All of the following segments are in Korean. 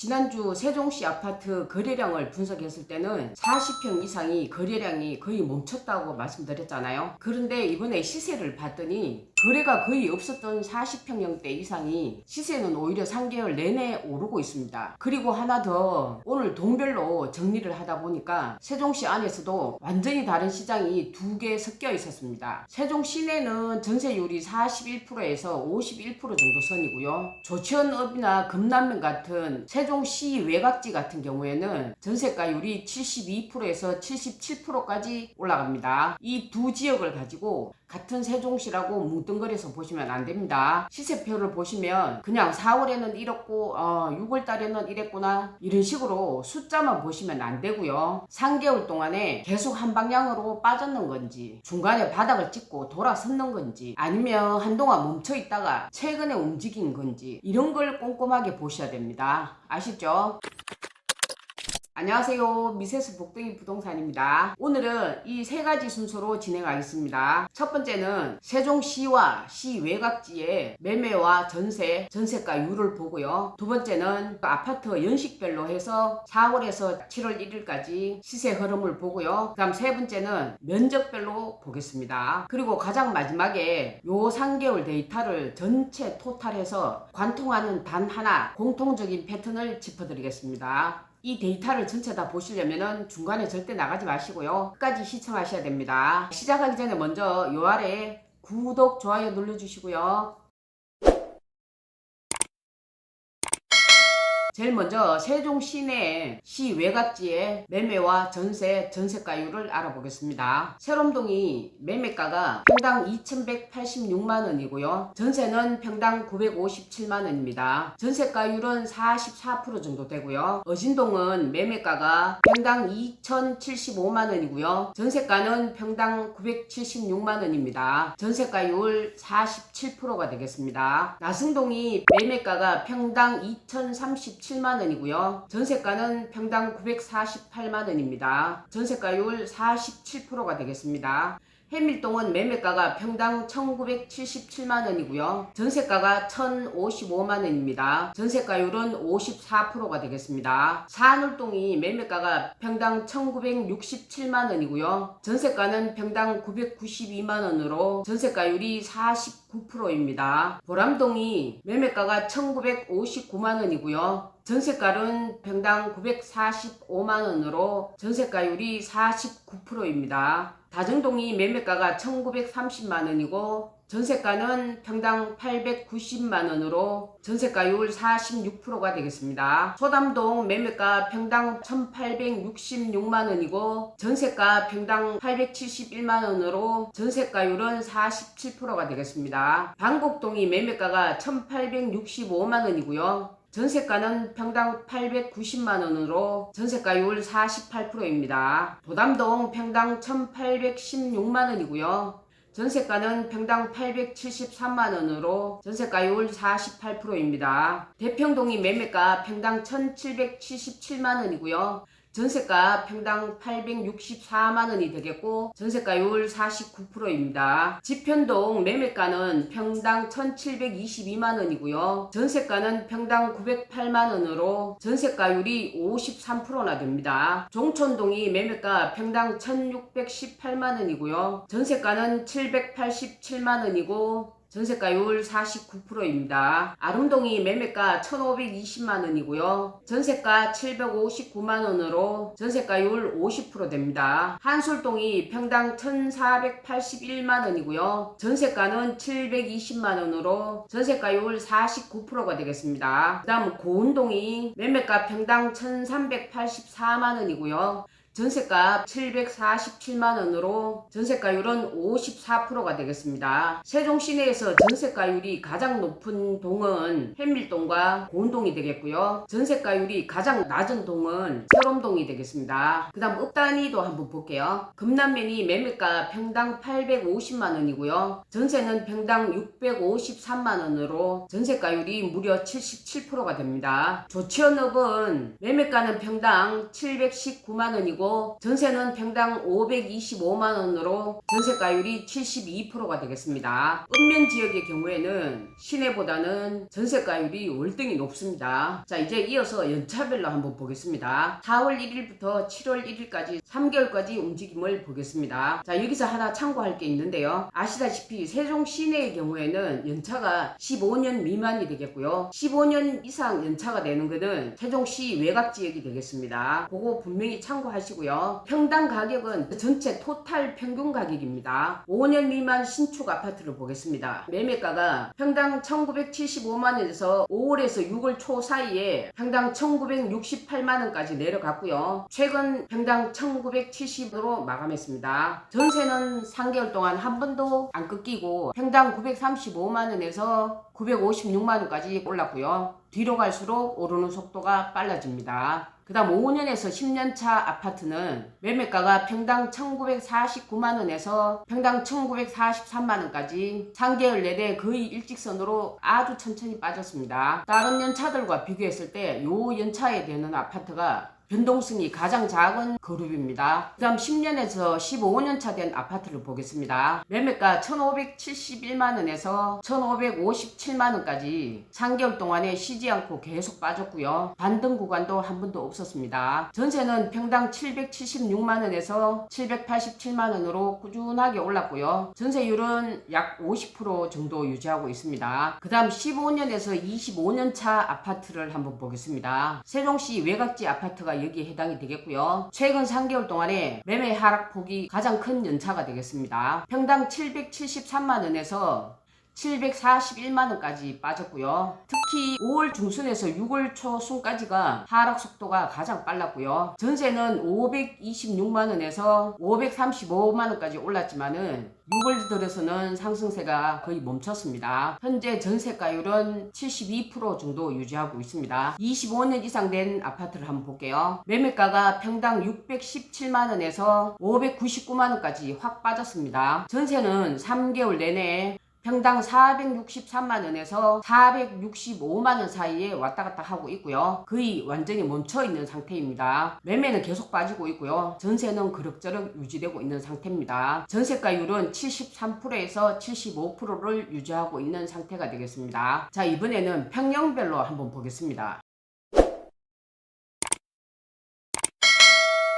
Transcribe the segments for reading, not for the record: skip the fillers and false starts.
지난주 세종시 아파트 거래량을 분석했을 때는 40평 이상이 거래량이 거의 멈췄다고 말씀드렸잖아요. 그런데 이번에 시세를 봤더니 거래가 거의 없었던 40평형대 이상이 시세는 오히려 3개월 내내 오르고 있습니다. 그리고 하나 더, 오늘 동별로 정리를 하다 보니까 세종시 안에서도 완전히 다른 시장이 두 개 섞여 있었습니다. 세종 시내는 전세율이 41%에서 51% 정도 선이고요. 조천읍이나 금남면 같은 세종시 외곽지 같은 경우에는 전세가율이 72%에서 77%까지 올라갑니다. 이 두 지역을 가지고 같은 세종시라고 뭉뚱그려서 보시면 안 됩니다. 시세표를 보시면 그냥 4월에는 이랬고 6월달에는 이랬구나 이런 식으로 숫자만 보시면 안 되고요. 3개월 동안에 계속 한 방향으로 빠졌는 건지, 중간에 바닥을 찍고 돌아섰는 건지, 아니면 한동안 멈춰 있다가 최근에 움직인 건지, 이런 걸 꼼꼼하게 보셔야 됩니다. 아시죠? 안녕하세요. 미세스 복덩이 부동산입니다. 오늘은 이 세 가지 순서로 진행하겠습니다. 첫 번째는 세종시와 시 외곽지의 매매와 전세가율을 보고요. 두 번째는 아파트 연식별로 해서 4월에서 7월 1일까지 시세 흐름을 보고요. 그 다음 세 번째는 면적별로 보겠습니다. 그리고 가장 마지막에 요 3개월 데이터를 전체 토탈해서 관통하는 단 하나 공통적인 패턴을 짚어드리겠습니다. 이 데이터를 전체 다 보시려면 중간에 절대 나가지 마시고요. 끝까지 시청하셔야 됩니다. 시작하기 전에 먼저 요 아래 구독, 좋아요 눌러주시고요. 제일 먼저 세종 시내 시 외곽지의 매매와 전세가율을 알아보겠습니다. 세롬동이 매매가가 평당 2,186만원이고요. 전세는 평당 957만원입니다. 전세가율은 44% 정도 되고요. 어진동은 매매가가 평당 2,075만원이고요. 전세가는 평당 976만원입니다. 전세가율 47%가 되겠습니다. 나승동이 매매가가 평당 2,037만원이고요. 전세가는 평당 948만원입니다. 전세가율 47%가 되겠습니다. 해밀동은 매매가가 평당 1,977만원이고요. 전세가가 1,055만원입니다. 전세가율은 54%가 되겠습니다. 사안울동이 매매가가 평당 1,967만원이고요. 전세가는 평당 992만원으로 전세가율이 49%입니다. 보람동이 매매가가 1,959만원이고요. 전세가는 평당 945만원으로 전세가율이 49%입니다. 다정동이 매매가가 1,930만원이고 전세가는 평당 890만원으로 전세가율 46%가 되겠습니다. 소담동 매매가 평당 1,866만원이고 전세가 평당 871만원으로 전세가율은 47%가 되겠습니다. 방곡동이 매매가가 1,865만원이고요. 전세가는 평당 890만원으로 전세가율 48%입니다. 도담동 평당 1,816만원이고요. 전세가는 평당 873만원으로 전세가율 48%입니다. 대평동이 매매가 평당 1,777만원이고요. 전세가 평당 864만원이 되겠고 전세가율 49%입니다. 지편동 매매가는 평당 1,722만원이고요. 전세가는 평당 908만원으로 전세가율이 53%나 됩니다. 종촌동이 매매가 평당 1,618만원이고요. 전세가는 787만원이고 전세가율 49%입니다. 아름동이 매매가 1,520만원이고요. 전세가 759만원으로 전세가율 50% 됩니다. 한솔동이 평당 1,481만원이고요. 전세가는 720만원으로 전세가율 49%가 되겠습니다. 그 다음 고운동이 매매가 평당 1,384만원이고요. 전세가 747만원으로 전세가율은 54%가 되겠습니다. 세종 시내에서 전세가율이 가장 높은 동은 해밀동과 고운동이 되겠고요. 전세가율이 가장 낮은 동은 세롬동이 되겠습니다. 그 다음 읍단위도 한번 볼게요. 금남면이 매매가 평당 850만원이고요. 전세는 평당 653만원으로 전세가율이 무려 77%가 됩니다. 조치원읍은 매매가는 평당 719만원이고 원이고 전세는 평당 525만 원으로 전세가율이 72%가 되겠습니다. 읍면 지역의 경우에는 시내보다는 전세가율이 월등히 높습니다. 자, 이제 이어서 연차별로 한번 보겠습니다. 4월 1일부터 7월 1일까지 3개월까지 움직임을 보겠습니다. 자, 여기서 하나 참고할 게 있는데요. 아시다시피 세종 시내의 경우에는 연차가 15년 미만이 되겠고요. 15년 이상 연차가 되는 것은 세종시 외곽 지역이 되겠습니다. 그거 분명히 참고하시고요. 평당 가격은 전체 토탈 평균 가격입니다. 5년 미만 신축 아파트를 보겠습니다. 매매가가 평당 1975만원에서 5월에서 6월 초 사이에 평당 1968만원까지 내려갔고요. 최근 평당 1970으로 마감했습니다. 전세는 3개월 동안 한 번도 안 꺾이고 평당 935만원에서 956만원까지 올랐고요. 뒤로 갈수록 오르는 속도가 빨라집니다. 그 다음 5년에서 10년차 아파트는 매매가가 평당 1949만원에서 평당 1943만원까지 3개월 내내 거의 일직선으로 아주 천천히 빠졌습니다. 다른 연차들과 비교했을 때 요 연차에 되는 아파트가 변동성이 가장 작은 그룹입니다. 그 다음 10년에서 15년차 된 아파트를 보겠습니다. 매매가 1571만원에서 1557만원까지 3개월 동안에 쉬지 않고 계속 빠졌고요. 반등 구간도 한 번도 없었습니다. 전세는 평당 776만원에서 787만원으로 꾸준하게 올랐고요. 전세율은 약 50% 정도 유지하고 있습니다. 그 다음 15년에서 25년차 아파트를 한번 보겠습니다. 세종시 외곽지 아파트가 여기에 해당이 되겠고요. 최근 3개월 동안에 매매 하락폭이 가장 큰 연차가 되겠습니다. 평당 773만원에서 741만원까지 빠졌고요. 특히 5월 중순에서 6월 초순까지가 하락 속도가 가장 빨랐고요. 전세는 526만원에서 535만원까지 올랐지만은 6월 들어서는 상승세가 거의 멈췄습니다. 현재 전세가율은 72% 정도 유지하고 있습니다. 25년 이상 된 아파트를 한번 볼게요. 매매가가 평당 617만원에서 599만원까지 확 빠졌습니다. 전세는 3개월 내내 평당 463만원에서 465만원 사이에 왔다갔다 하고 있고요. 거의 완전히 멈춰있는 상태입니다. 매매는 계속 빠지고 있고요. 전세는 그럭저럭 유지되고 있는 상태입니다. 전세가율은 73%에서 75%를 유지하고 있는 상태가 되겠습니다. 자, 이번에는 평형별로 한번 보겠습니다.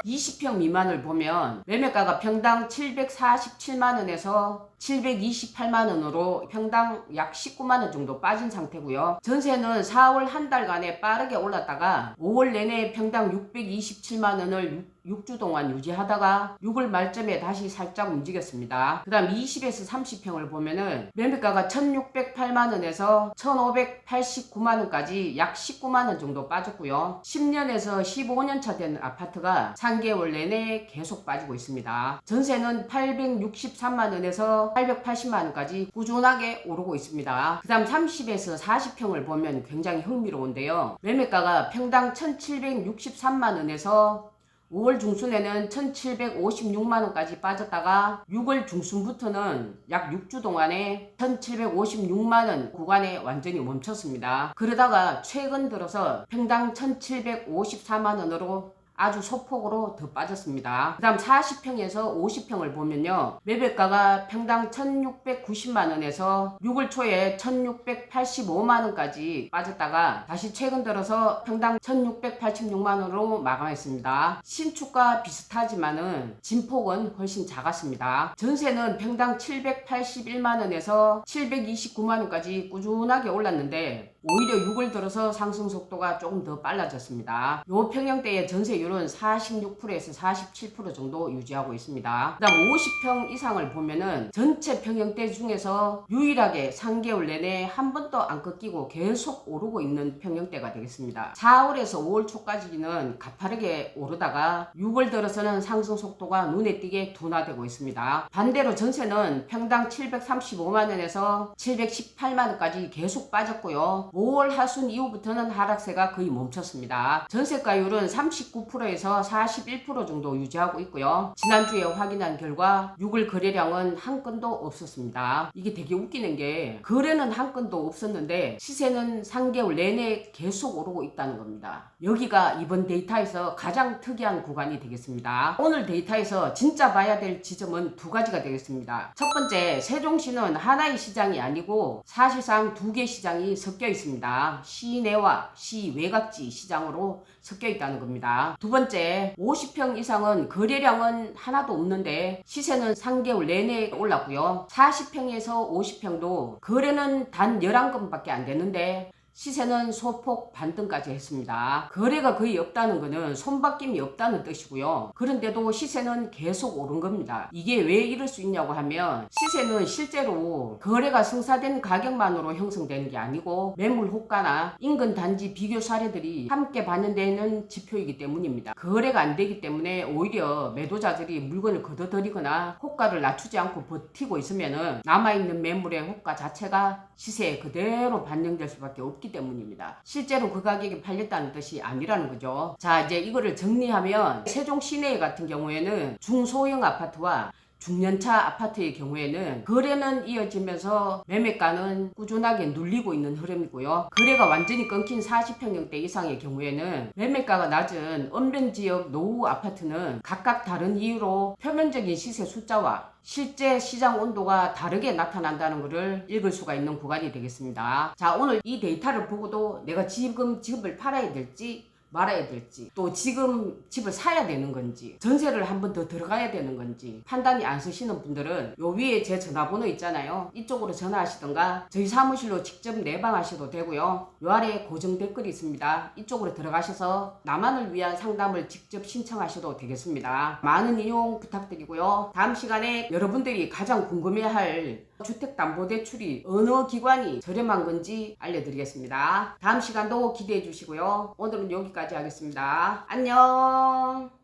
20평 미만을 보면 매매가가 평당 747만원에서 728만원으로 평당 약 19만원 정도 빠진 상태고요. 전세는 4월 한 달간에 빠르게 올랐다가 5월 내내 평당 627만원을 6주 동안 유지하다가 6월 말쯤에 다시 살짝 움직였습니다. 그 다음 20에서 30평을 보면은 매매가가 1608만원에서 1589만원까지 약 19만원 정도 빠졌고요. 10년에서 15년차 된 아파트가 3개월 내내 계속 빠지고 있습니다. 전세는 863만원에서 880만원까지 꾸준하게 오르고 있습니다. 그 다음 30에서 40평을 보면 굉장히 흥미로운데요. 매매가가 평당 1763만원에서 5월 중순에는 1756만원까지 빠졌다가 6월 중순부터는 약 6주 동안에 1756만원 구간에 완전히 멈췄습니다. 그러다가 최근 들어서 평당 1754만원으로 아주 소폭으로 더 빠졌습니다. 그 다음 40평에서 50평을 보면요. 매매가가 평당 1690만원에서 6월 초에 1685만원까지 빠졌다가 다시 최근 들어서 평당 1686만원으로 마감했습니다. 신축과 비슷하지만은 진폭은 훨씬 작았습니다. 전세는 평당 781만원에서 729만원까지 꾸준하게 올랐는데 오히려 6월 들어서 상승 속도가 조금 더 빨라졌습니다. 요 평형대의 전세율은 46%에서 47% 정도 유지하고 있습니다. 그 다음 50평 이상을 보면은 전체 평형대 중에서 유일하게 3개월 내내 한 번도 안 꺾이고 계속 오르고 있는 평형대가 되겠습니다. 4월에서 5월 초까지는 가파르게 오르다가 6월 들어서는 상승 속도가 눈에 띄게 둔화되고 있습니다. 반대로 전세는 평당 735만원에서 718만원까지 계속 빠졌고요. 5월 하순 이후부터는 하락세가 거의 멈췄습니다. 전세가율은 39%에서 41% 정도 유지하고 있고요. 지난주에 확인한 결과 6월 거래량은 한 건도 없었습니다. 이게 되게 웃기는 게 거래는 한 건도 없었는데 시세는 3개월 내내 계속 오르고 있다는 겁니다. 여기가 이번 데이터에서 가장 특이한 구간이 되겠습니다. 오늘 데이터에서 진짜 봐야 될 지점은 두 가지가 되겠습니다. 첫 번째, 세종시는 하나의 시장이 아니고 사실상 두 개 시장이 섞여 있습니다. 시내와 시외곽지 시장으로 섞여 있다는 겁니다. 두 번째, 50평 이상은 거래량은 하나도 없는데 시세는 3개월 내내 올랐고요. 40평에서 50평도 거래는 단 11건밖에 안 되는데 시세는 소폭 반등까지 했습니다. 거래가 거의 없다는 것은 손바뀜이 없다는 뜻이고요. 그런데도 시세는 계속 오른 겁니다. 이게 왜 이럴 수 있냐고 하면 시세는 실제로 거래가 성사된 가격만으로 형성되는 게 아니고 매물 호가나 인근 단지 비교 사례들이 함께 반영되는 지표이기 때문입니다. 거래가 안 되기 때문에 오히려 매도자들이 물건을 걷어들이거나 호가를 낮추지 않고 버티고 있으면 남아있는 매물의 호가 자체가 시세에 그대로 반영될 수밖에 없기 때문입니다. 실제로 그 가격이 팔렸다는 뜻이 아니라는 거죠. 자, 이제 이거를 정리하면 세종 시내 같은 경우에는 중소형 아파트와 중년차 아파트의 경우에는 거래는 이어지면서 매매가는 꾸준하게 눌리고 있는 흐름이고요. 거래가 완전히 끊긴 40평형대 이상의 경우에는 매매가가 낮은 언변지역 노후 아파트는 각각 다른 이유로 표면적인 시세 숫자와 실제 시장 온도가 다르게 나타난다는 것을 읽을 수가 있는 구간이 되겠습니다. 자, 오늘 이 데이터를 보고도 내가 지금 집을 팔아야 될지 말아야 될지, 또 지금 집을 사야 되는 건지, 전세를 한 번 더 들어가야 되는 건지 판단이 안 서시는 분들은 요 위에 제 전화번호 있잖아요. 이쪽으로 전화하시던가 저희 사무실로 직접 내방하셔도 되고요. 요 아래에 고정 댓글이 있습니다. 이쪽으로 들어가셔서 나만을 위한 상담을 직접 신청하셔도 되겠습니다. 많은 이용 부탁드리고요. 다음 시간에 여러분들이 가장 궁금해할 주택담보대출이 어느 기관이 저렴한 건지 알려드리겠습니다. 다음 시간도 기대해 주시고요. 오늘은 여기까지 하겠습니다. 안녕.